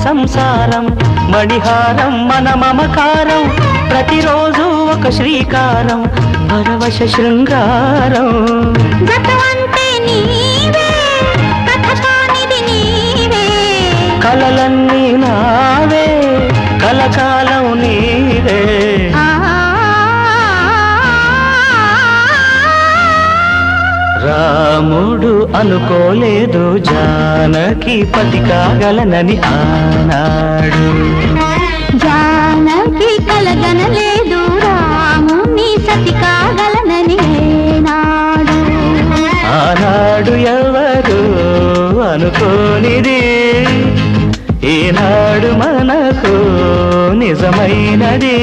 సంసారం మణిహారం మన మమకారం ప్రతిరోజు ఒక శ్రీకారం పరవశ శృంగారం కలలన్నీ నావే కలకాలం నీవే రాముడు అనుకోలేదు జానకి పతి కాగలనని ఆనాడు జానకి కలగనలేదు రాముని సతి కాగలనని నాడు ఆనాడు ఎవరు అనుకోనిది ఈనాడు మనకు నిజమైనది